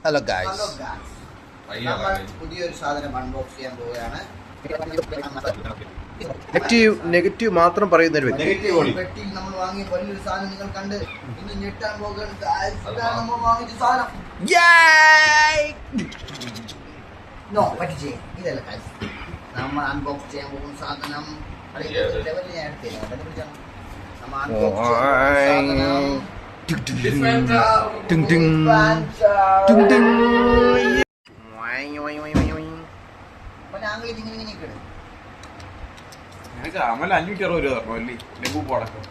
Hello guys, നമ്മൾ പുതിയൊരു സാധനം അൺബോക്സ് ചെയ്യാൻ പോവുകയാണ്. നെഗറ്റീവ് മാത്രം പറയുന്ന ഒരു വ്യക്തി. പെട്ടിയിൽ നമ്മൾ വാങ്ങിയ വലിയൊരു സാധനം നിങ്ങൾ കണ്ട് ഇന്ന് ഞെട്ടാൻ പോകുകയാണ്. നമ്മൾ വാങ്ങിച്ച സാധനം ഇതല്ല ഗായ്സ്, നമ്മൾ അൺബോക്സ് ചെയ്യാൻ പോകുന്ന സാധനം. അമല 560 രൂപ തരണം അല്ലേ ലഘു പോടക്കം.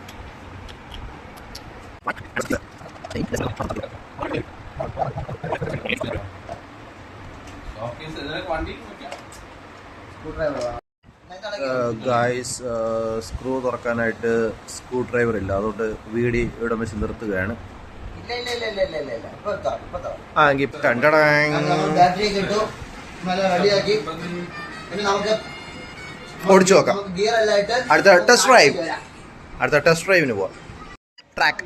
ഗായ്സ്, സ്ക്രൂ തുറക്കാനായിട്ട് സ്ക്രൂ ഡ്രൈവർ ഇല്ല, അതുകൊണ്ട് വീടി ഇവിടെ വെച്ച് നിർത്തുകയാണ്. എങ്കിൽ ഓടിച്ചു നോക്കാം. അടുത്ത ടെസ്റ്റ് ഡ്രൈവിന് പോവാം. ട്രാക്ക്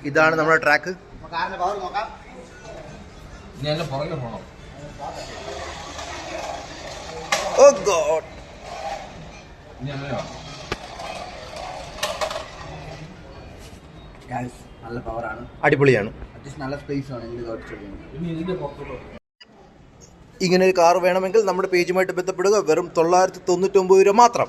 ഇതാണ് നമ്മുടെ ട്രാക്ക്. ഓ ഗോഡ്, നല്ല പവറാണ്, അടിപൊളിയാണ്. നല്ല സ്പേസ് ആണ്. ഇങ്ങനെ ഒരു കാർ വേണമെങ്കിൽ നമ്മുടെ പേജുമായിട്ട് ബന്ധപ്പെടുക. വെറും 999 രൂപ മാത്രം.